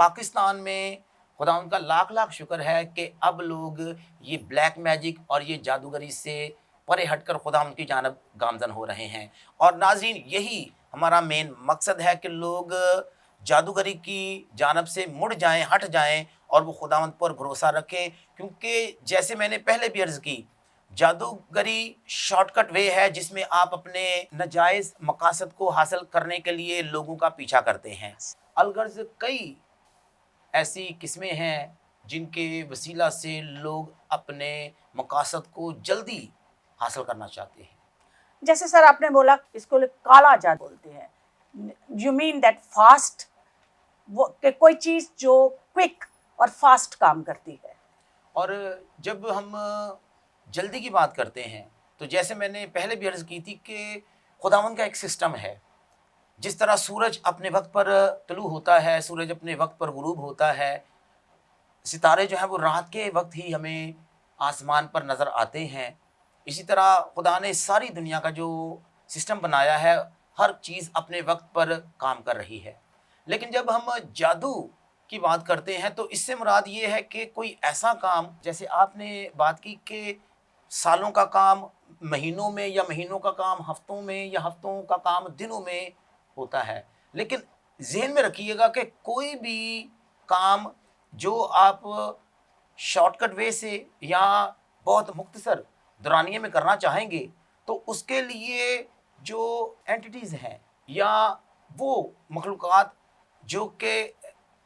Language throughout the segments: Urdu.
پاکستان میں خدا ان کا لاکھ لاکھ شکر ہے کہ اب لوگ یہ بلیک میجک اور یہ جادوگری سے پرے ہٹ کر خدا ان کی جانب گامزن ہو رہے ہیں. اور ناظرین یہی ہمارا مین مقصد ہے کہ لوگ جادوگری کی جانب سے مڑ جائیں، ہٹ جائیں اور وہ خداوند پر بھروسہ رکھیں، کیونکہ جیسے میں نے پہلے بھی عرض کی جادوگری شارٹ کٹ وے ہے جس میں آپ اپنے ناجائز مقاصد کو حاصل کرنے کے لیے لوگوں کا پیچھا کرتے ہیں. الغرض کئی ایسی قسمیں ہیں جن کے وسیلہ سے لوگ اپنے مقاصد کو جلدی حاصل کرنا چاہتے ہیں. جیسے سر آپ نے بولا اس کو کالا جادو بولتے ہیں. یو مین دیٹ فاسٹ، وہ کہ کوئی چیز جو کوئک اور فاسٹ کام کرتی ہے. اور جب ہم جلدی کی بات کرتے ہیں تو جیسے میں نے پہلے بھی عرض کی تھی کہ خداوند کا ایک سسٹم ہے. جس طرح سورج اپنے وقت پر طلوع ہوتا ہے، سورج اپنے وقت پر غروب ہوتا ہے، ستارے جو ہیں وہ رات کے وقت ہی ہمیں آسمان پر نظر آتے ہیں، اسی طرح خدا نے ساری دنیا کا جو سسٹم بنایا ہے ہر چیز اپنے وقت پر کام کر رہی ہے. لیکن جب ہم جادو کی بات کرتے ہیں تو اس سے مراد یہ ہے کہ کوئی ایسا کام، جیسے آپ نے بات کی کہ سالوں کا کام مہینوں میں، یا مہینوں کا کام ہفتوں میں، یا ہفتوں کا کام دنوں میں ہوتا ہے. لیکن ذہن میں رکھیے گا کہ کوئی بھی کام جو آپ شارٹ کٹ وے سے یا بہت مختصر دورانیے میں کرنا چاہیں گے تو اس کے لیے جو اینٹیٹیز ہیں یا وہ مخلوقات جو کہ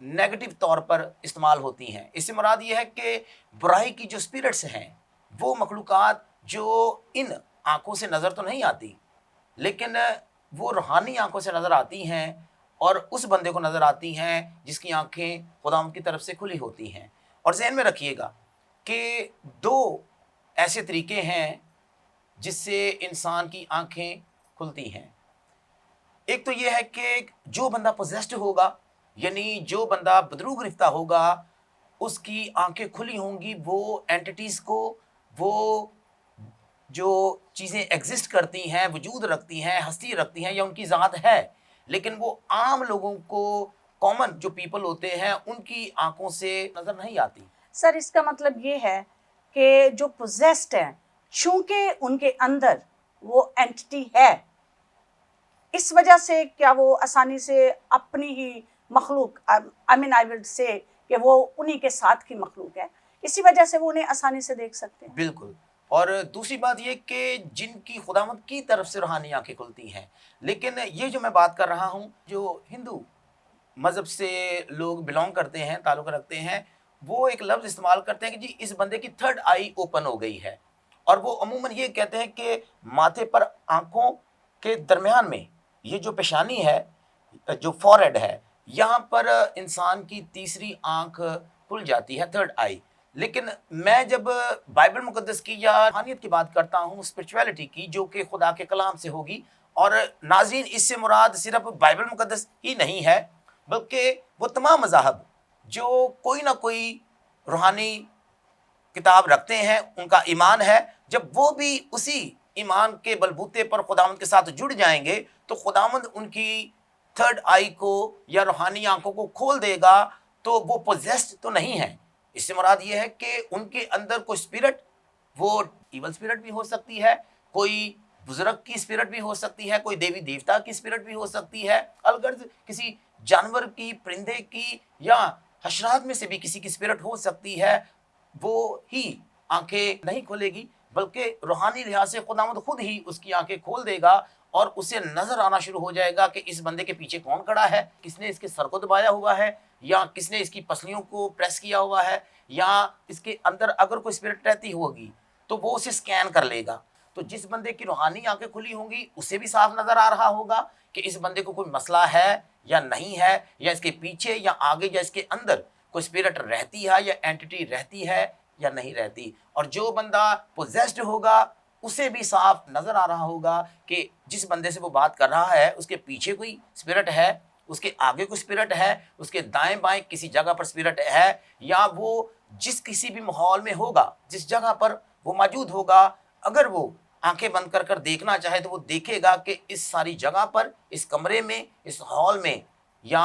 نیگیٹو طور پر استعمال ہوتی ہیں، اس سے مراد یہ ہے کہ برائی کی جو اسپرٹس ہیں وہ مخلوقات جو ان آنکھوں سے نظر تو نہیں آتی لیکن وہ روحانی آنکھوں سے نظر آتی ہیں اور اس بندے کو نظر آتی ہیں جس کی آنکھیں خدا ان کی طرف سے کھلی ہوتی ہیں. اور ذہن میں رکھیے گا کہ دو ایسے طریقے ہیں جس سے انسان کی آنکھیں کھلتی ہیں. ایک تو یہ ہے کہ جو بندہ پوزیسڈ ہوگا، یعنی جو بندہ بدرو گرفتہ ہوگا، اس کی آنکھیں کھلی ہوں گی، وہ اینٹیٹیز کو، وہ جو چیزیں ایگزسٹ کرتی ہیں، وجود رکھتی ہیں، ہستی رکھتی ہیں یا ان کی ذات ہے، لیکن وہ عام لوگوں کو، کامن جو پیپل ہوتے ہیں، ان کی آنکھوں سے نظر نہیں آتی. سر اس کا مطلب یہ ہے کہ جو پوزیسڈ ہیں چونکہ ان کے اندر وہ اینٹی ہے، اس وجہ سے کیا وہ آسانی سے اپنی ہی مخلوق، آئی ول سے کہ وہ انہی کے ساتھ کی مخلوق ہے، اسی وجہ سے وہ انہیں آسانی سے دیکھ سکتے ہیں. بالکل. اور دوسری بات یہ کہ جن کی خداوند کی طرف سے روحانی آنکھیں کھلتی ہیں. لیکن یہ جو میں بات کر رہا ہوں، جو ہندو مذہب سے لوگ بلونگ کرتے ہیں، تعلق رکھتے ہیں، وہ ایک لفظ استعمال کرتے ہیں کہ جی اس بندے کی تھرڈ آئی اوپن ہو گئی ہے. اور وہ عموماً یہ کہتے ہیں کہ ماتھے پر آنکھوں کے درمیان میں یہ جو پیشانی ہے، جو فورہیڈ ہے، یہاں پر انسان کی تیسری آنکھ کھل جاتی ہے، تھرڈ آئی. لیکن میں جب بائبل مقدس کی یا روحانیت کی بات کرتا ہوں، اسپرچویلٹی کی، جو کہ خدا کے کلام سے ہوگی، اور ناظرین اس سے مراد صرف بائبل مقدس ہی نہیں ہے بلکہ وہ تمام مذاہب جو کوئی نہ کوئی روحانی کتاب رکھتے ہیں، ان کا ایمان ہے، جب وہ بھی اسی ایمان کے بلبوتے پر خداوند کے ساتھ جڑ جائیں گے تو خداوند ان کی تھرڈ آئی کو یا روحانی آنکھوں کو کھول دے گا. تو وہ پوزیسڈ تو نہیں ہے. اس سے مراد یہ ہے کہ ان کے اندر کوئی اسپرٹ، وہ ایول اسپرٹ بھی ہو سکتی ہے، کوئی بزرگ کی اسپرٹ بھی ہو سکتی ہے، کوئی دیوی دیوتا کی اسپرٹ بھی ہو سکتی ہے، الغرض کسی جانور کی، پرندے کی، یا حشرات میں سے بھی کسی کی اسپرٹ ہو سکتی ہے. وہ ہی آنکھیں نہیں کھولے گی بلکہ روحانی لحاظ سے خداوند خود ہی اس کی آنکھیں کھول دے گا اور اسے نظر آنا شروع ہو جائے گا کہ اس بندے کے پیچھے کون کھڑا ہے، کس نے اس کے سر کو دبایا ہوا ہے، یا کس نے اس کی پسلیوں کو پریس کیا ہوا ہے، یا اس کے اندر اگر کوئی اسپرٹ رہتی ہوگی تو وہ اسے سکین کر لے گا. تو جس بندے کی روحانی آنکھیں کھلی ہوں گی اسے بھی صاف نظر آ رہا ہوگا کہ اس بندے کو کوئی مسئلہ ہے یا نہیں ہے، یا اس کے پیچھے یا آگے یا اس کے اندر کوئی اسپرٹ رہتی ہے یا اینٹی رہتی ہے یا نہیں رہتی. اور جو بندہ پوزیسڈ ہوگا اسے بھی صاف نظر آ رہا ہوگا کہ جس بندے سے وہ بات کر رہا ہے اس کے پیچھے کوئی اسپرٹ ہے، اس کے آگے کوئی اسپرٹ ہے، اس کے دائیں بائیں کسی جگہ پر اسپرٹ ہے، یا وہ جس کسی بھی ماحول میں ہوگا، جس جگہ پر وہ موجود ہوگا، اگر وہ آنکھیں بند کر کر دیکھنا چاہے تو وہ دیکھے گا کہ اس ساری جگہ پر، اس کمرے میں، اس ہال میں، یا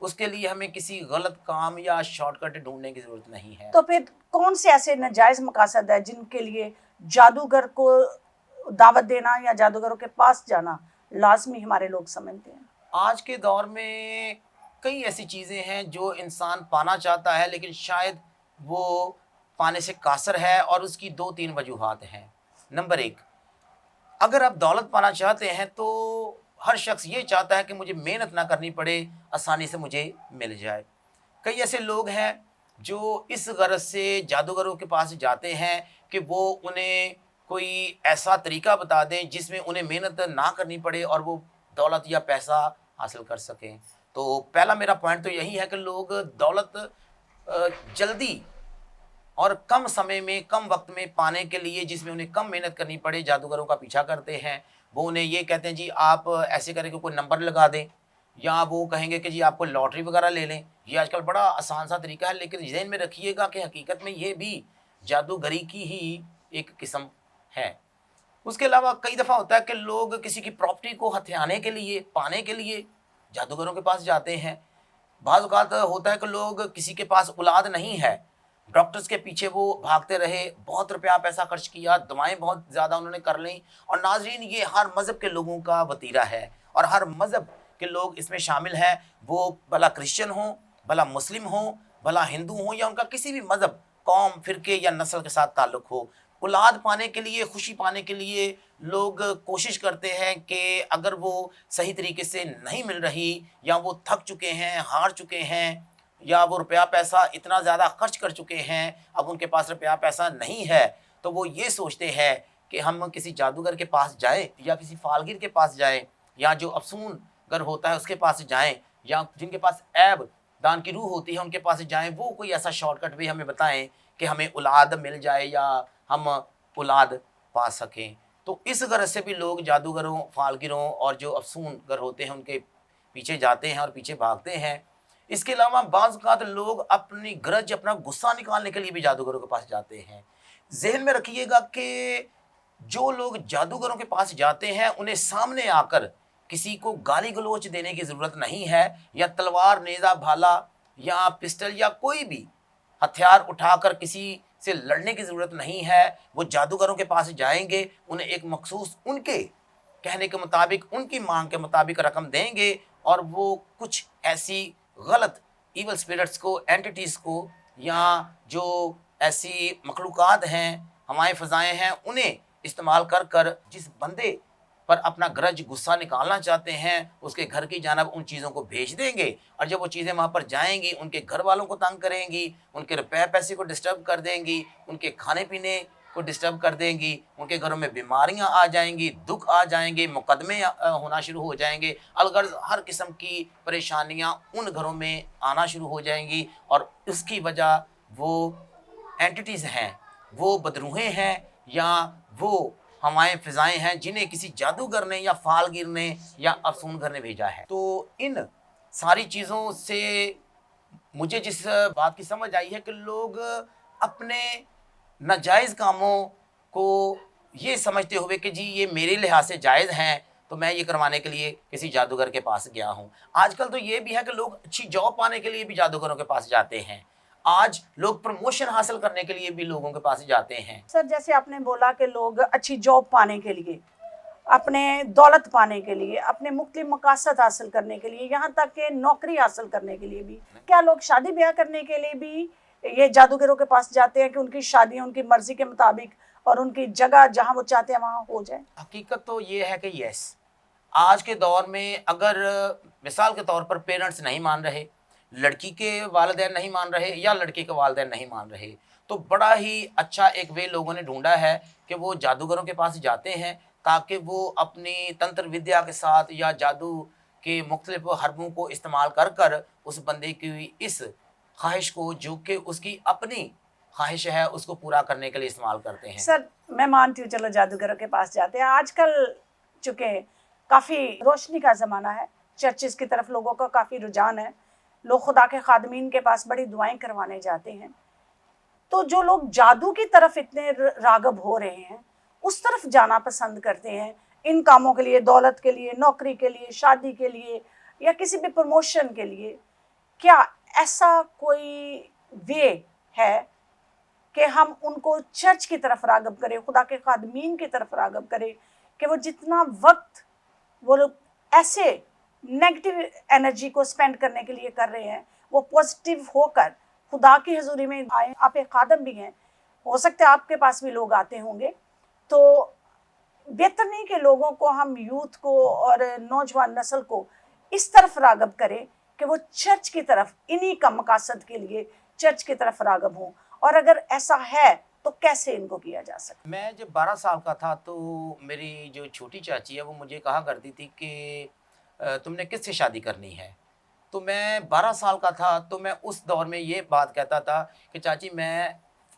اس کے لیے ہمیں کسی غلط کام یا شارٹ کٹ ڈھونڈنے کی ضرورت نہیں ہے۔ تو پھر کون سے ایسے ناجائز مقاصد ہے جن کے لیے جادوگر کو دعوت دینا یا جادوگروں کے پاس جانا لازمی ہمارے لوگ سمجھتے ہیں؟ آج کے دور میں کئی ایسی چیزیں ہیں جو انسان پانا چاہتا ہے لیکن شاید وہ پانے سے قاصر ہے، اور اس کی 2-3 وجوہات ہیں۔ نمبر 1، اگر آپ دولت پانا چاہتے ہیں تو ہر شخص یہ چاہتا ہے کہ مجھے محنت نہ کرنی پڑے، آسانی سے مجھے مل جائے۔ کئی ایسے لوگ ہیں جو اس غرض سے جادوگروں کے پاس جاتے ہیں کہ وہ انہیں کوئی ایسا طریقہ بتا دیں جس میں انہیں محنت نہ کرنی پڑے اور وہ دولت یا پیسہ حاصل کر سکیں۔ تو پہلا میرا پوائنٹ تو یہی ہے کہ لوگ دولت جلدی اور کم سمے میں، کم وقت میں پانے کے لیے، جس میں انہیں کم محنت کرنی پڑے، جادوگروں کا پیچھا کرتے ہیں۔ وہ انہیں یہ کہتے ہیں جی آپ ایسے کریں کہ کوئی نمبر لگا دیں، یا وہ کہیں گے کہ جی آپ کو لاٹری وغیرہ لے لیں۔ یہ آج کل بڑا آسان سا طریقہ ہے، لیکن ذہن میں رکھیے گا کہ حقیقت میں یہ بھی جادوگری کی ہی ایک قسم ہے۔ اس کے علاوہ کئی دفعہ ہوتا ہے کہ لوگ کسی کی پراپرٹی کو ہتھیانے کے لیے، پانے کے لیے جادوگروں کے پاس جاتے ہیں۔ بعض اوقات ہوتا ہے کہ لوگ کسی کے پاس اولاد نہیں ہے، ڈاکٹرز کے پیچھے وہ بھاگتے رہے، بہت روپیہ پیسہ خرچ کیا، دوائیں بہت زیادہ انہوں نے کر لیں۔ اور ناظرین، یہ ہر مذہب کے لوگوں کا وتیرہ ہے، اور ہر مذہب کے لوگ اس میں شامل ہیں، وہ بھلا کرسچن ہوں، بھلا مسلم ہوں، بھلا ہندو ہوں، یا ان کا کسی بھی مذہب، قوم، فرقے یا نسل کے ساتھ تعلق ہو۔ اولاد پانے کے لیے، خوشی پانے کے لیے لوگ کوشش کرتے ہیں کہ اگر وہ صحیح طریقے سے نہیں مل رہی، یا وہ تھک چکے ہیں، ہار چکے ہیں، یا وہ روپیہ پیسہ اتنا زیادہ خرچ کر چکے ہیں، اب ان کے پاس روپیہ پیسہ نہیں ہے، تو وہ یہ سوچتے ہیں کہ ہم کسی جادوگر کے پاس جائیں، یا کسی فالگیر کے پاس جائیں، یا جو افسون گر ہوتا ہے اس کے پاس جائیں، یا جن کے پاس عیب دان کی روح ہوتی ہے ان کے پاس جائیں، وہ کوئی ایسا شارٹ کٹ بھی ہمیں بتائیں کہ ہمیں اولاد مل جائے یا ہم اولاد پا سکیں۔ تو اس غرض سے بھی لوگ جادوگروں، فالگروں اور جو افسون گر ہوتے ہیں ان کے پیچھے جاتے ہیں اور پیچھے بھاگتے ہیں۔ اس کے علاوہ بعض اوقات لوگ اپنی گرج، اپنا غصہ نکالنے کے لیے بھی جادوگروں کے پاس جاتے ہیں۔ ذہن میں رکھیے گا کہ جو لوگ جادوگروں کے پاس جاتے ہیں انہیں سامنے آ کر کسی کو گالی گلوچ دینے کی ضرورت نہیں ہے، یا تلوار، نیزہ، بھالا یا پسٹل یا کوئی بھی ہتھیار اٹھا کر کسی سے لڑنے کی ضرورت نہیں ہے۔ وہ جادوگروں کے پاس جائیں گے، انہیں ایک مخصوص ان کے کہنے کے مطابق، ان کی مانگ کے مطابق رقم دیں گے، اور وہ کچھ ایسی غلط ایول اسپرٹس کو، اینٹیٹیز کو، یا جو ایسی مخلوقات ہیں، ہمارے فضائیں ہیں، انہیں استعمال کر کر جس بندے پر اپنا گرج، غصہ نکالنا چاہتے ہیں، اس کے گھر کی جانب ان چیزوں کو بھیج دیں گے، اور جب وہ چیزیں وہاں پر جائیں گی ان کے گھر والوں کو تنگ کریں گی، ان کے روپے پیسے کو ڈسٹرب کر دیں گی، ان کے کھانے پینے کو ڈسٹرب کر دیں گی، ان کے گھروں میں بیماریاں آ جائیں گی، دکھ آ جائیں گے، مقدمے ہونا شروع ہو جائیں گے، الغرض ہر قسم کی پریشانیاں ان گھروں میں آنا شروع ہو جائیں گی، اور اس کی وجہ وہ اینٹیٹیز ہیں، وہ بدروہیں ہیں، یا وہ ہمارے فضائیں ہیں جنہیں کسی جادوگر نے یا فالگیر نے یا افسون گر نے بھیجا ہے۔ تو ان ساری چیزوں سے مجھے جس بات کی سمجھ آئی ہے کہ لوگ اپنے ناجائز کاموں کو یہ سمجھتے ہوئے کہ جی یہ میرے لحاظ سے جائز ہیں تو میں یہ کروانے کے لیے کسی جادوگر کے پاس گیا ہوں۔ آج کل تو یہ بھی ہے کہ لوگ اچھی جاب پانے کے لیے بھی جادوگروں کے پاس جاتے ہیں، آج لوگ پروموشن حاصل کرنے کے لیے بھی لوگوں کے پاس جاتے ہیں۔ سر جیسے آپ نے بولا کہ لوگ اچھی جاب پانے کے لیے، اپنے دولت پانے کے لیے، اپنے مختلف مقاصد حاصل کرنے کے لیے، یہاں تک کہ نوکری حاصل کرنے کے لیے بھی، کیا لوگ شادی بیاہ کرنے کے لیے بھی یہ جادوگروں کے پاس جاتے ہیں کہ ان کی شادی ان کی مرضی کے مطابق اور ان کی جگہ جہاں وہ چاہتے ہیں وہاں ہو جائے؟ حقیقت تو یہ ہے کہ یس، آج کے دور میں اگر مثال کے طور پر پیرنٹس نہیں مان رہے، لڑکی کے والدین نہیں مان رہے یا لڑکے کے والدین نہیں مان رہے، تو بڑا ہی اچھا ایک وے لوگوں نے ڈھونڈا ہے کہ وہ جادوگروں کے پاس جاتے ہیں تاکہ وہ اپنی تنتر ودیا کے ساتھ یا جادو کے مختلف حربوں کو استعمال کر کر اس بندے کی اس خواہش کو، جو کہ اس کی اپنی خواہش ہے، اس کو پورا کرنے کے لیے استعمال کرتے ہیں۔ سر میں مانتی ہوں چلو جادوگروں کے پاس جاتے ہیں، آج کل چونکہ کافی روشنی کا زمانہ ہے، چرچز کی طرف لوگوں کا کافی رجحان ہے، لوگ خدا کے خادمین کے پاس بڑی دعائیں کروانے جاتے ہیں، تو جو لوگ جادو کی طرف اتنے راغب ہو رہے ہیں، اس طرف جانا پسند کرتے ہیں ان کاموں کے لیے، دولت کے لیے، نوکری کے لیے، شادی کے لیے، یا کسی بھی پروموشن کے لیے، کیا ایسا کوئی وے ہے کہ ہم ان کو چرچ کی طرف راغب کریں, خدا کے خادمین کی طرف راغب کریں, کہ وہ جتنا وقت وہ لوگ ایسے نیگیٹو انرجی کو سپینڈ کرنے کے لیے کر رہے ہیں, وہ پازیٹیو ہو کر خدا کی حضوری میں آئیں. آپ ایک خادم بھی ہیں, ہو سکتا ہے آپ کے پاس بھی لوگ آتے ہوں گے, تو بہتر نہیں کہ لوگوں کو, ہم یوتھ کو اور نوجوان نسل کو اس طرف راغب کریں کہ وہ چرچ کی طرف انہی کا مقاصد کے لیے چرچ کی طرف راغب ہوں, اور اگر ایسا ہے تو کیسے ان کو کیا جا سکتا؟ میں جب 12 سال کا تھا تو میری جو چھوٹی چاچی ہے وہ مجھے کہا کرتی تھی کہ تم نے کس سے شادی کرنی ہے. تو میں 12 سال کا تھا تو میں اس دور میں یہ بات کہتا تھا کہ چاچی میں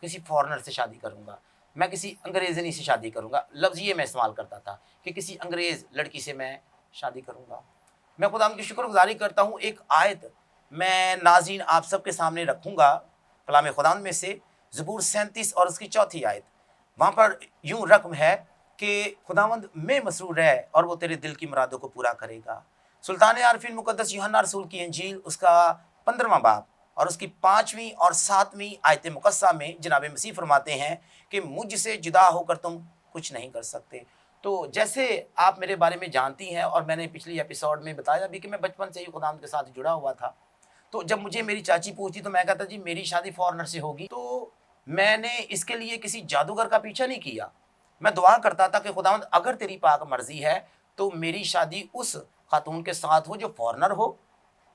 کسی فارنر سے شادی کروں گا, میں کسی انگریزنی سے شادی کروں گا. لفظ یہ میں استعمال کرتا تھا کہ کسی انگریز لڑکی سے میں شادی کروں گا. میں خدا کی شکر گزاری کرتا ہوں, ایک آیت میں ناظرین آپ سب کے سامنے رکھوں گا کلام خدا میں سے, زبور 37 اور اس کی 4 آیت. وہاں پر یوں رقم ہے کہ خداوند میں مسرور ہے اور وہ تیرے دل کی مرادوں کو پورا کرے گا. سلطان عارفین مقدس یوحنا رسول کی انجیل اس کا 15واں باب اور اس کی 5ویں اور 7ویں آیت مقدسہ میں جناب مسیح فرماتے ہیں کہ مجھ سے جدا ہو کر تم کچھ نہیں کر سکتے. تو جیسے آپ میرے بارے میں جانتی ہیں اور میں نے پچھلی ایپیسوڈ میں بتایا بھی کہ میں بچپن سے ہی خداوند کے ساتھ جڑا ہوا تھا, تو جب مجھے میری چاچی پوچھتی تو میں کہتا جی میری شادی فارنر سے ہوگی. تو میں نے اس کے لیے کسی جادوگر کا پیچھا نہیں کیا, میں دعا کرتا تھا کہ خداوند اگر تیری پاک مرضی ہے تو میری شادی اس خاتون کے ساتھ ہو جو فارنر ہو,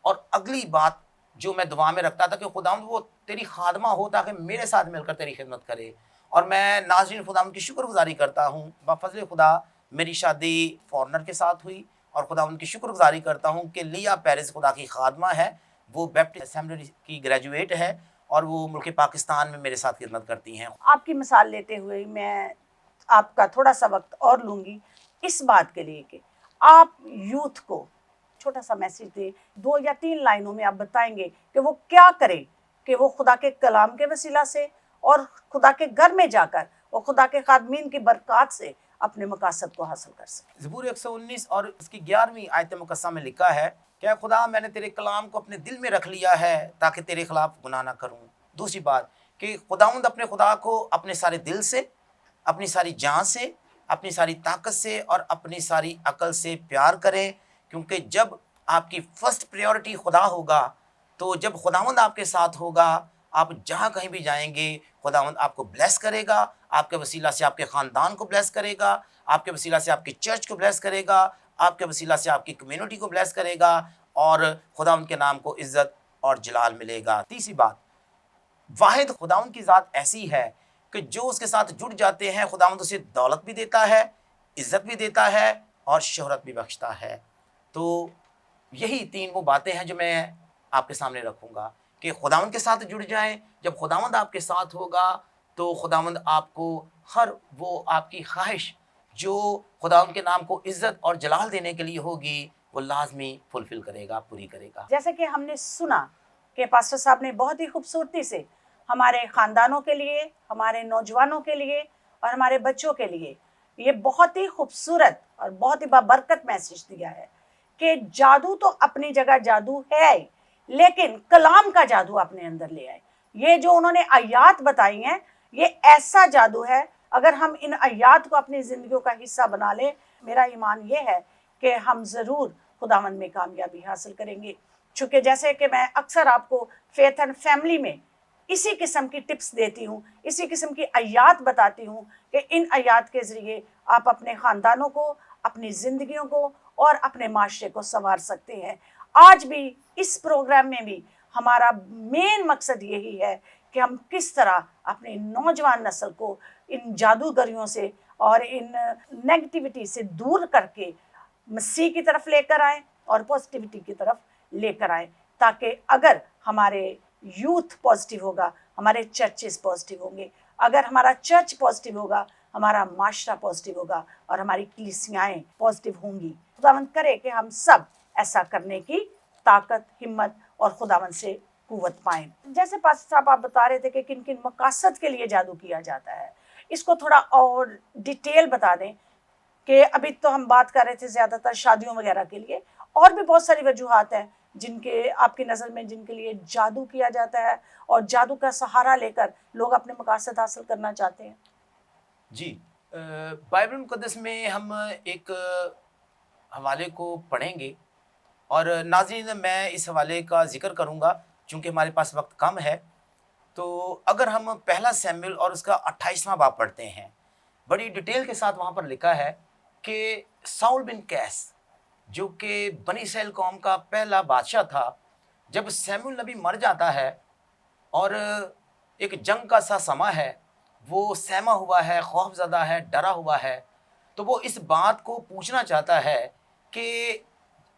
اور اگلی بات جو میں دعا میں رکھتا تھا کہ خداوند وہ تیری خادمہ ہو تاکہ میرے ساتھ مل کر تیری خدمت کرے. اور میں ناظرین خداوند کی شکر گزاری کرتا ہوں, بفضل خدا میری شادی فارنر کے ساتھ ہوئی, اور خداوند کی شکر گزاری کرتا ہوں کہ لیا پیرز خدا کی خادمہ ہے, وہ بیپٹسٹ اسمبلی کی گریجویٹ ہے اور وہ ملک پاکستان میں میرے ساتھ خدمت کرتی ہیں. آپ کی مثال لیتے ہوئے میں آپ کا تھوڑا سا وقت اور لوں گی اس بات کے لیے کہ آپ یوتھ کو چھوٹا سا میسیج دیں, 2 یا 3 لائنوں میں آپ بتائیں گے کہ وہ کیا کرے کہ وہ خدا کے کلام کے وسیلہ سے اور خدا کے گھر میں جا کر وہ خدا کے خادمین کی برکات سے اپنے مقاصد کو حاصل کر سکے. زبور 119 اور اس کی 11ویں آیت مقدسہ میں لکھا ہے کہ اے خدا میں نے تیرے کلام کو اپنے دل میں رکھ لیا ہے تاکہ تیرے خلاف گناہ نہ کروں. دوسری بات کہ خداوند اپنے خدا کو اپنے سارے دل سے, اپنی ساری جان سے, اپنی ساری طاقت سے اور اپنی ساری عقل سے پیار کریں, کیونکہ جب آپ کی فرسٹ پریورٹی خدا ہوگا تو جب خداوند آپ کے ساتھ ہوگا آپ جہاں کہیں بھی جائیں گے خداوند آپ کو بلیس کرے گا, آپ کے وسیلہ سے آپ کے خاندان کو بلیس کرے گا, آپ کے وسیلہ سے آپ کی چرچ کو بلیس کرے گا, آپ کے وسیلہ سے آپ کی کمیونٹی کو بلیس کرے گا, اور خداوند کے نام کو عزت اور جلال ملے گا. تیسری بات, واحد خداوند کی ذات ایسی ہے کہ جو اس کے ساتھ جڑ جاتے ہیں خداوند اسے دولت بھی دیتا ہے, عزت بھی دیتا ہے اور شہرت بھی بخشتا ہے. تو یہی 3 وہ باتیں ہیں جو میں آپ کے سامنے رکھوں گا کہ خداوند کے ساتھ جڑ جائیں. جب خداوند آپ کے ساتھ ہوگا تو خداوند آپ کو ہر وہ آپ کی خواہش جو خداوند کے نام کو عزت اور جلال دینے کے لیے ہوگی وہ لازمی فلفل کرے گا, پوری کرے گا. جیسے کہ ہم نے سنا کہ پاسٹر صاحب نے بہت ہی خوبصورتی سے ہمارے خاندانوں کے لیے, ہمارے نوجوانوں کے لیے اور ہمارے بچوں کے لیے یہ بہت ہی خوبصورت اور بہت ہی بابرکت میسیج دیا ہے کہ جادو تو اپنی جگہ جادو ہے, لیکن کلام کا جادو اپنے اندر لے آئے. یہ جو انہوں نے آیات بتائی ہیں یہ ایسا جادو ہے, اگر ہم ان آیات کو اپنی زندگیوں کا حصہ بنا لیں, میرا ایمان یہ ہے کہ ہم ضرور خداوند میں کامیابی حاصل کریں گے. چونکہ جیسے کہ میں اکثر آپ کو فیتھ اینڈ فیملی میں اسی قسم کی ٹپس دیتی ہوں, اسی قسم کی آیات بتاتی ہوں کہ ان آیات کے ذریعے آپ اپنے خاندانوں کو, اپنی زندگیوں کو اور اپنے معاشرے کو سنوار سکتے ہیں. آج بھی اس پروگرام میں بھی ہمارا مین مقصد یہی ہے کہ ہم کس طرح اپنی نوجوان نسل کو ان جادوگریوں سے اور ان نیگیٹیوٹی سے دور کر کے مسیح کی طرف لے کر آئیں اور پازیٹیوٹی کی طرف لے کر آئیں, تاکہ اگر ہمارے یوتھ پازیٹیو ہوگا ہمارے چرچز پازیٹیو ہوں گے, اگر ہمارا چرچ پازیٹیو ہوگا ہمارا معاشرہ پازیٹیو ہوگا اور ہماری کلیسیائیں پازیٹیو ہوں گی. خداوند کرے کہ ہم سب ایسا کرنے کی طاقت, ہمت اور خداوند سے قوت پائیں. جیسے پاسٹر صاحب آپ بتا رہے تھے کہ کن کن مقاصد کے لیے جادو کیا جاتا ہے, اس کو تھوڑا اور ڈیٹیل بتا دیں کہ ابھی تو ہم بات کر رہے تھے زیادہ تر شادیوں وغیرہ کے لیے, اور بھی بہت ساری وجوہات ہیں جن کے آپ کی نظر میں جن کے لیے جادو کیا جاتا ہے اور جادو کا سہارا لے کر لوگ اپنے مقاصد حاصل کرنا چاہتے ہیں؟ جی، بائبل مقدس میں ہم ایک حوالے کو پڑھیں گے، اور ناظرین میں اس حوالے کا ذکر کروں گا چونکہ ہمارے پاس وقت کم ہے۔ تو اگر ہم پہلا سیموئیل اور اس کا 28واں باب پڑھتے ہیں، بڑی ڈیٹیل کے ساتھ وہاں پر لکھا ہے کہ ساؤل بن قیس جو کہ بنی اسرائیل قوم کا پہلا بادشاہ تھا، جب سیموئیل نبی مر جاتا ہے اور ایک جنگ کا سا سما ہے، وہ سہما ہوا ہے، خوف زدہ ہے، ڈرا ہوا ہے، تو وہ اس بات کو پوچھنا چاہتا ہے کہ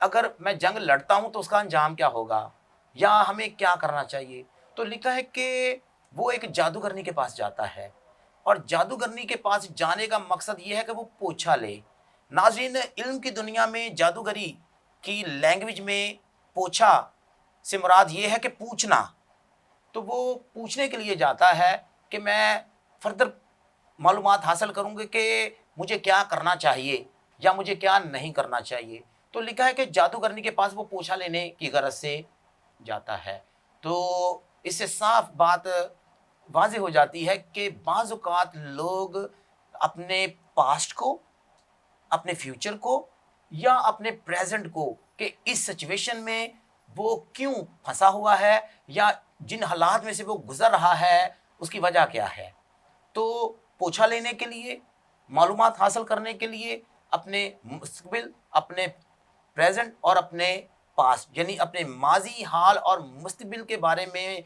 اگر میں جنگ لڑتا ہوں تو اس کا انجام کیا ہوگا، یا ہمیں کیا کرنا چاہیے۔ تو لکھا ہے کہ وہ ایک جادوگرنی کے پاس جاتا ہے، اور جادوگرنی کے پاس جانے کا مقصد یہ ہے کہ وہ پوچھا لے۔ ناظرین، علم کی دنیا میں جادوگری کی لینگویج میں پوچھا سے مراد یہ ہے کہ پوچھنا، تو وہ پوچھنے کے لیے جاتا ہے کہ میں فردر معلومات حاصل کروں گی کہ مجھے کیا کرنا چاہیے یا مجھے کیا نہیں کرنا چاہیے۔ تو لکھا ہے کہ جادوگرنی کے پاس وہ پوچھا لینے کی غرض سے جاتا ہے۔ تو اس سے صاف بات واضح ہو جاتی ہے کہ بعض اوقات لوگ اپنے پاسٹ کو، اپنے فیوچر کو یا اپنے پریزنٹ کو کہ اس سچویشن میں وہ کیوں پھنسا ہوا ہے یا جن حالات میں سے وہ گزر رہا ہے اس کی وجہ کیا ہے، تو پوچھا لینے کے لیے، معلومات حاصل کرنے کے لیے اپنے مستقبل، اپنے پریزنٹ اور اپنے پاسٹ یعنی اپنے ماضی، حال اور مستقبل کے بارے میں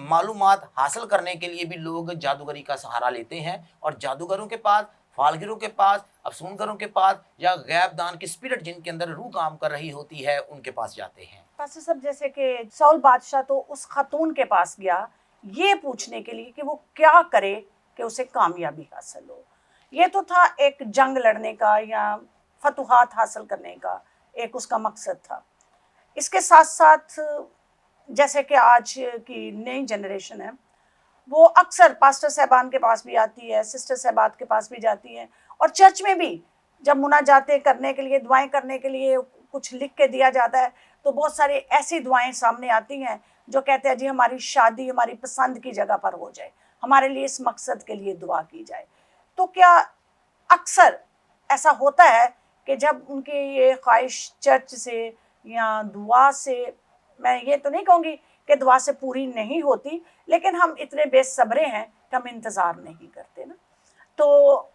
معلومات حاصل کرنے کے لیے بھی لوگ جادوگری کا سہارا لیتے ہیں، اور جادوگروں کے پاس، فالگروں کے پاس، افسونگروں کے پاس یا غیب دان کی اسپرٹ جن کے اندر روح کام کر رہی ہوتی ہے ان کے پاس جاتے ہیں۔ پاسٹر صاحب، جیسے کہ ساؤل بادشاہ تو اس خاتون کے پاس گیا یہ پوچھنے کے لیے کہ وہ کیا کرے کہ اسے کامیابی حاصل ہو، یہ تو تھا ایک جنگ لڑنے کا یا فتوحات حاصل کرنے کا ایک اس کا مقصد تھا۔ اس کے ساتھ ساتھ جیسے کہ آج کی نئی جنریشن ہے وہ اکثر پاسٹر صاحبان کے پاس بھی آتی ہے، سسٹر صاحبات کے پاس بھی جاتی ہیں، اور چرچ میں بھی جب مناجاتیں کرنے کے لیے، دعائیں کرنے کے لیے کچھ لکھ کے دیا جاتا ہے تو بہت ساری ایسی دعائیں سامنے آتی ہیں جو کہتے ہیں جی ہماری شادی ہماری پسند کی جگہ پر ہو جائے، ہمارے لیے اس مقصد کے لیے دعا کی جائے۔ تو کیا اکثر ایسا ہوتا ہے کہ جب ان کی یہ خواہش چرچ سے یا دعا سے، میں یہ تو نہیں کہوں گی کہ دعا سے پوری نہیں ہوتی، لیکن ہم اتنے بے صبرے ہیں کہ ہم انتظار نہیں کرتے نا، تو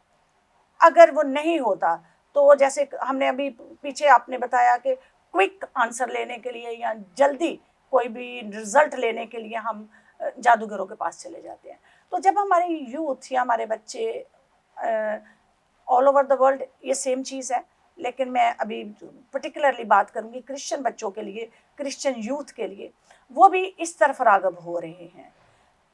اگر وہ نہیں ہوتا تو جیسے ہم نے ابھی پیچھے آپ نے بتایا کہ کوئک آنسر لینے کے لیے یا جلدی کوئی بھی رزلٹ لینے کے لیے ہم جادوگروں کے پاس چلے جاتے ہیں۔ تو جب ہمارے یوتھ یا ہمارے بچے آل اوور دا ورلڈ یہ سیم چیز ہے، لیکن میں ابھی پرٹیکولرلی بات کروں گی کرسچن بچوں کے لیے، کرسچن یوتھ کے لیے، وہ بھی اس طرف راغب ہو رہے ہیں،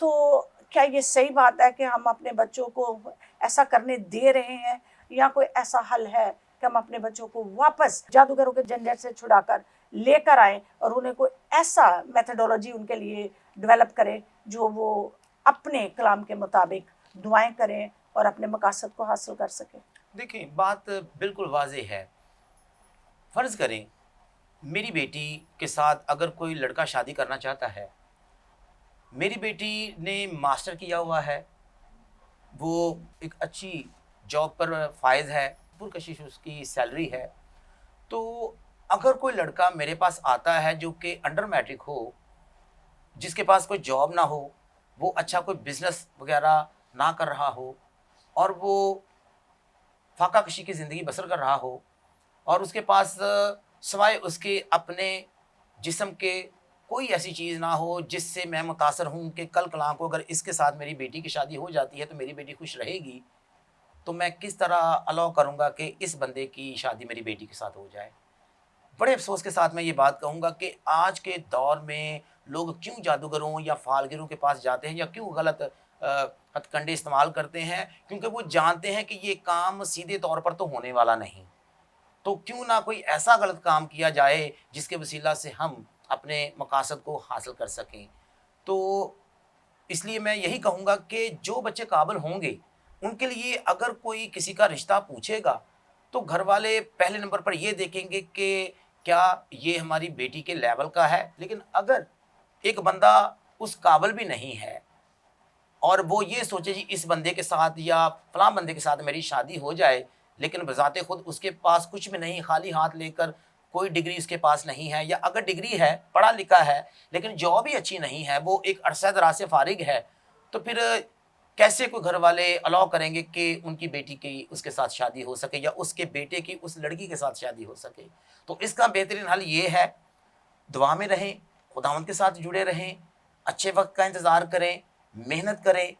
تو کیا یہ صحیح بات ہے کہ ہم اپنے بچوں کو ایسا کرنے دے رہے ہیں، یا کوئی ایسا حل ہے کہ ہم اپنے بچوں کو واپس جادوگروں کے جھنجٹ سے چھڑا کر لے کر آئیں اور انہیں کوئی ایسا میتھڈولوجی ان کے لیے ڈیولپ کریں جو وہ اپنے کلام کے مطابق دعائیں کریں اور اپنے مقاصد کو حاصل کر سکیں؟ دیکھیں، بات بالکل واضح ہے۔ فرض کریں میری بیٹی کے ساتھ اگر کوئی لڑکا شادی کرنا چاہتا ہے، میری بیٹی نے ماسٹر کیا ہوا ہے، وہ ایک اچھی جاب پر فائز ہے، پرکشش اس کی سیلری ہے، تو اگر کوئی لڑکا میرے پاس آتا ہے جو کہ انڈر میٹرک ہو، جس کے پاس کوئی جاب نہ ہو، وہ اچھا کوئی بزنس وغیرہ نہ کر رہا ہو، اور وہ فاقہ کشی کی زندگی بسر کر رہا ہو، اور اس کے پاس سوائے اس کے اپنے جسم کے کوئی ایسی چیز نہ ہو جس سے میں متاثر ہوں کہ کل کلاں کو اگر اس کے ساتھ میری بیٹی کی شادی ہو جاتی ہے تو میری بیٹی خوش رہے گی، تو میں کس طرح الاؤ کروں گا کہ اس بندے کی شادی میری بیٹی کے ساتھ ہو جائے؟ بڑے افسوس کے ساتھ میں یہ بات کہوں گا کہ آج کے دور میں لوگ کیوں جادوگروں یا فالگروں کے پاس جاتے ہیں یا کیوں غلط ہتھ کنڈے استعمال کرتے ہیں، کیونکہ وہ جانتے ہیں کہ یہ کام سیدھے طور پر تو ہونے والا نہیں، تو کیوں نہ کوئی ایسا غلط کام کیا جائے جس کے وسیلہ سے ہم اپنے مقاصد کو حاصل کر سکیں۔ تو اس لیے میں یہی کہوں گا کہ جو بچے قابل ہوں گے ان کے لیے اگر کوئی کسی کا رشتہ پوچھے گا تو گھر والے پہلے نمبر پر یہ دیکھیں گے کہ کیا یہ ہماری بیٹی کے لیول کا ہے؟ لیکن اگر ایک بندہ اس قابل بھی نہیں ہے اور وہ یہ سوچے جی اس بندے کے ساتھ یا فلاں بندے کے ساتھ میری شادی ہو جائے، لیکن بذات خود اس کے پاس کچھ بھی نہیں، خالی ہاتھ لے کر، کوئی ڈگری اس کے پاس نہیں ہے، یا اگر ڈگری ہے، پڑھا لکھا ہے لیکن جاب ہی اچھی نہیں ہے، وہ ایک عرصہ دراز سے فارغ ہے، تو پھر کیسے کوئی گھر والے الاؤ کریں گے کہ ان کی بیٹی کی اس کے ساتھ شادی ہو سکے یا اس کے بیٹے کی اس لڑکی کے ساتھ شادی ہو سکے؟ تو اس کا بہترین حل یہ ہے، دعا میں رہیں، خداوند کے ساتھ جڑے رہیں، اچھے وقت کا انتظار کریں، محنت کریں،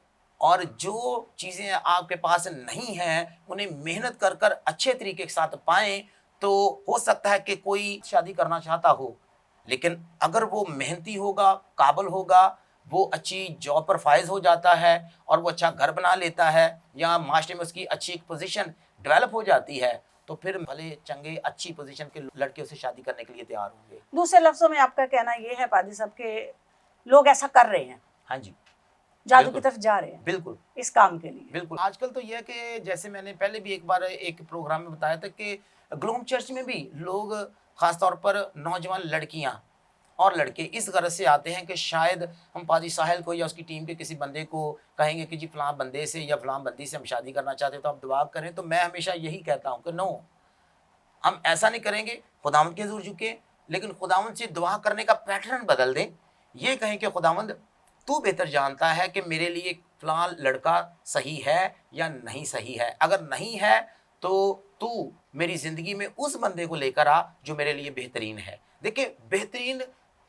اور جو چیزیں آپ کے پاس نہیں ہیں انہیں محنت کر کر اچھے طریقے کے ساتھ پائیں، تو ہو سکتا ہے کہ کوئی شادی کرنا چاہتا ہو، لیکن اگر وہ محنتی ہوگا، قابل ہوگا، وہ اچھی جاب پر فائز ہو جاتا ہے اور وہ اچھا گھر بنا لیتا ہے یا معاشرے میں اس کی اچھی ایک پوزیشن ڈیولپ ہو جاتی ہے، تو پھر بھلے چنگے اچھی پوزیشن کے لڑکے اسے شادی کرنے کے لیے تیار ہوں گے۔ دوسرے لفظوں میں آپ کا کہنا یہ ہے پادری صاحب کہ لوگ ایسا کر رہے ہیں، ہاں جی، جادو کی طرف جا رہے ہیں بالکل اس کام کے لیے۔ بالکل۔ آج کل تو یہ ہے کہ جیسے میں نے پہلے بھی ایک بار ایک پروگرام میں بتایا تھا کہ گلوم چرچ میں بھی لوگ، خاص طور پر نوجوان لڑکیاں اور لڑکے، اس غرض سے آتے ہیں کہ شاید ہم پادری ساحل کو یا اس کی ٹیم کے کسی بندے کو کہیں گے کہ جی فلاں بندے سے یا فلاں بندی سے ہم شادی کرنا چاہتے ہیں تو آپ دعا کریں، تو میں ہمیشہ یہی کہتا ہوں کہ نو، ہم ایسا نہیں کریں گے، خداوند کے حضور جھکیں، لیکن خداوند سے دعا کرنے کا پیٹرن بدل دیں، یہ کہیں کہ خداوند تو بہتر جانتا ہے کہ میرے لیے فلاں لڑکا صحیح ہے یا نہیں صحیح ہے، اگر نہیں ہے تو میری زندگی میں اس بندے کو لے کر آ جو میرے لیے بہترین ہے۔ دیکھیں، بہترین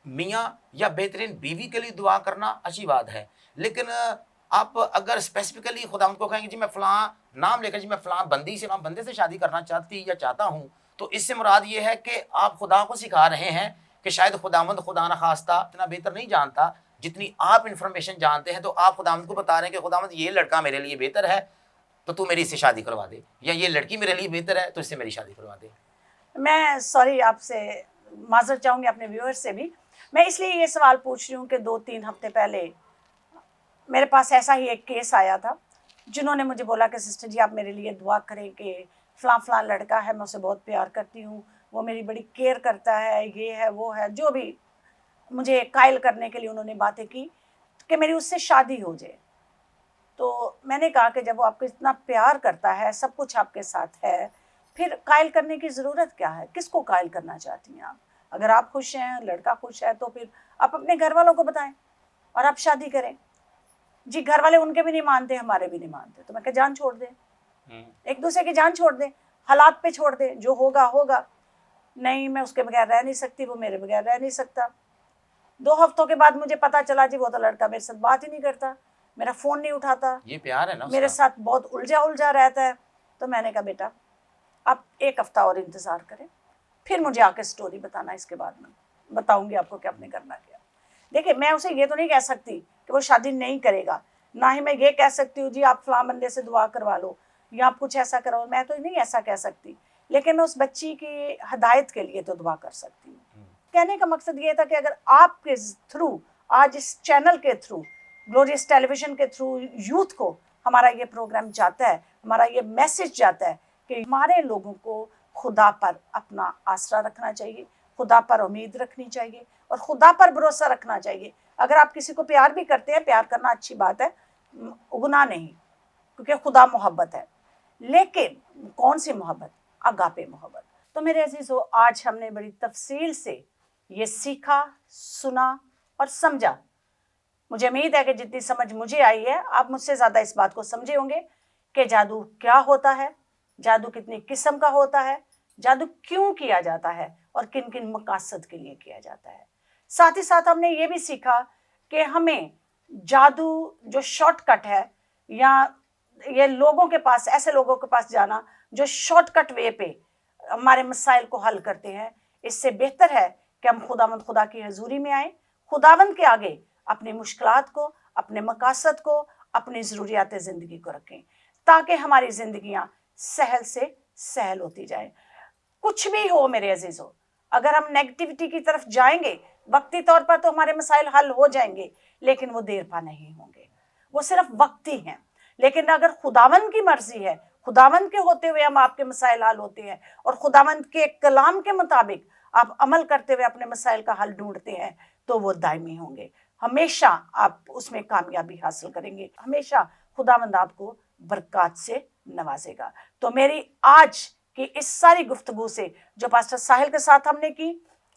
میاں یا بہترین بیوی کے لیے دعا کرنا اچھی بات ہے، لیکن آپ اگر اسپیسیفکلی خداوند کو کہیں گے جی میں فلاں نام لے کر جی میں فلاں بندے سے شادی کرنا چاہتی یا چاہتا ہوں، تو اس سے مراد یہ ہے کہ آپ خدا کو سکھا رہے ہیں کہ شاید خداوند خدا نخواستہ اتنا بہتر نہیں جانتا جتنی آپ انفارمیشن جانتے ہیں، تو آپ خداوند کو بتا رہے ہیں کہ خداوند یہ لڑکا میرے لیے بہتر ہے تو میری اس سے شادی کروا دے، یا یہ لڑکی میرے لیے بہتر ہے تو اس سے میری شادی کروا دے۔ میں سوری آپ سے معذرت چاہوں گی اپنے ویور سے بھی، میں اس لیے یہ سوال پوچھ رہی ہوں کہ 2-3 ہفتے پہلے میرے پاس ایسا ہی ایک کیس آیا تھا، جنہوں نے مجھے بولا کہ سسٹر جی آپ میرے لیے دعا کریں کہ فلاں فلاں لڑکا ہے، میں اسے بہت پیار کرتی ہوں، وہ میری بڑی کیئر کرتا ہے، یہ ہے وہ ہے، جو بھی مجھے قائل کرنے کے لیے انہوں نے باتیں کی کہ میری اس سے شادی ہو جائے۔ تو میں نے کہا کہ جب وہ آپ کو اتنا پیار کرتا ہے، سب کچھ آپ کے ساتھ ہے، پھر قائل کرنے کی ضرورت کیا ہے؟ کس کو قائل کرنا چاہتی ہیں آپ؟ اگر آپ خوش ہیں، لڑکا خوش ہے، تو پھر آپ اپنے گھر والوں کو بتائیں اور آپ شادی کریں۔ جی گھر والے ان کے بھی نہیں مانتے، ہمارے بھی نہیں مانتے، تو میں کہ جان چھوڑ دیں، ایک دوسرے کی جان چھوڑ دیں، حالات پہ چھوڑ دیں، جو ہوگا ہوگا۔ نہیں میں اس کے بغیر رہ نہیں سکتی، وہ میرے بغیر رہ نہیں سکتا۔ 2 ہفتوں کے بعد مجھے پتا چلا جی وہ تو لڑکا میرے ساتھ بات ہی نہیں کرتا، میرا فون نہیں اٹھاتا، یہ پیار ہے نا، میرے ساتھ بہت الجھا رہتا ہے۔ تو میں نے کہا بیٹا آپ 1 ہفتہ اور انتظار کریں، پھر مجھے آ کے سٹوری بتانا، اس کے بعد میں بتاؤں گی آپ کو کہ آپ نے کرنا کیا۔ دیکھیں میں اسے یہ تو نہیں کہہ سکتی کہ وہ شادی نہیں کرے گا، نہ ہی میں یہ کہہ سکتی ہوں جی آپ فلاں بندے سے دعا کروا لو یا آپ کچھ ایسا کرو، میں تو نہیں ایسا کہہ سکتی، لیکن میں اس بچی کی ہدایت کے لیے تو دعا کر سکتی ہوں۔ کہنے کا مقصد یہ تھا کہ اگر آپ کے تھرو، آج اس چینل کے تھرو، گلوریس ٹیلی ویژن کے تھرو یوتھ کو ہمارا یہ پروگرام جاتا ہے، ہمارا یہ میسج جاتا ہے کہ ہمارے لوگوں کو خدا پر اپنا آسرا رکھنا چاہیے، خدا پر امید رکھنی چاہیے اور خدا پر بھروسہ رکھنا چاہیے۔ اگر آپ کسی کو پیار بھی کرتے ہیں، پیار کرنا اچھی بات ہے، گناہ نہیں، کیونکہ خدا محبت ہے، لیکن کون سی محبت؟ اگاپے محبت۔ تو میرے عزیزو، آج ہم نے بڑی تفصیل سے یہ سیکھا، سنا اور سمجھا۔ مجھے امید ہے کہ جتنی سمجھ مجھے آئی ہے، آپ مجھ سے زیادہ اس بات کو سمجھے ہوں گے کہ جادو کیا ہوتا ہے، جادو کتنی قسم کا ہوتا ہے، جادو کیوں کیا جاتا ہے اور کن کن مقاصد کے لیے کیا جاتا ہے۔ ساتھ ہی ساتھ ہم نے یہ بھی سیکھا کہ ہمیں جادو جو شارٹ کٹ ہے، یا یہ لوگوں کے پاس، ایسے لوگوں کے پاس جانا جو شارٹ کٹ وے پہ ہمارے مسائل کو حل کرتے ہیں، اس سے بہتر ہے کہ ہم خدا کی حضوری میں آئیں، خداوند کے آگے اپنی مشکلات کو، اپنے مقاصد کو، اپنی ضروریات زندگی کو رکھیں، تاکہ ہماری زندگیاں سہل سے سہل ہوتی جائیں۔ کچھ بھی ہو میرے عزیزو، اگر ہم نیگیٹیوٹی کی طرف جائیں گے، وقتی طور پر تو ہمارے مسائل حل ہو جائیں گے، لیکن وہ دیر پا نہیں ہوں گے، وہ صرف وقتی ہیں۔ لیکن اگر خداوند کی مرضی ہے، خداوند کے ہوتے ہوئے ہم آپ کے مسائل حل ہوتے ہیں، اور خداوند کے کلام کے مطابق آپ عمل کرتے ہوئے اپنے مسائل کا حل ڈھونڈتے ہیں تو وہ دائمی ہوں گے، ہمیشہ آپ اس میں کامیابی حاصل کریں گے، ہمیشہ خداوند آپ کو برکات سے نوازے گا۔ تو میری آج کی اس ساری گفتگو سے جو پاسٹر ساحل کے ساتھ ہم نے کی،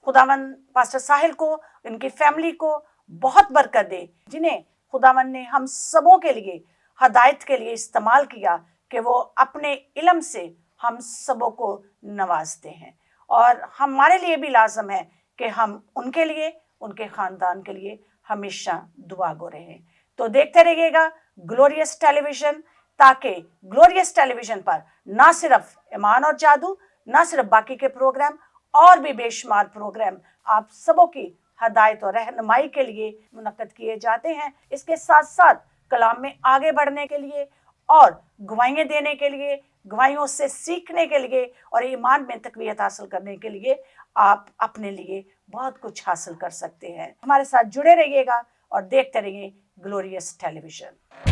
خداوند پاسٹر ساحل کو، ان کی فیملی کو بہت برکت دے، جنہیں خداوند نے ہم سبوں کے لیے ہدایت کے لیے استعمال کیا کہ وہ اپنے علم سے ہم سبوں کو نوازتے ہیں، اور ہمارے لیے بھی لازم ہے کہ ہم ان کے لیے، ان کے خاندان کے لیے ہمیشہ دعا گو رہیں۔ تو دیکھتے رہیے گا گلوریس ٹیلی ویژن، تاکہ گلوریس ٹیلی ویژن پر نہ صرف ایمان اور جادو، نہ صرف باقی کے پروگرام، اور بھی بے شمار پروگرام آپ سبوں کی ہدایت اور رہنمائی کے لیے منعقد کیے جاتے ہیں۔ اس کے ساتھ ساتھ کلام میں آگے بڑھنے کے لیے اور گواہیاں دینے کے لیے، گواہیوں سے سیکھنے کے لیے اور ایمان میں تقویت حاصل کرنے کے لیے آپ اپنے لیے بہت کچھ حاصل کر سکتے ہیں۔ ہمارے ساتھ جڑے رہیے گا اور دیکھتے رہیے گلوریس ٹیلی ویژن۔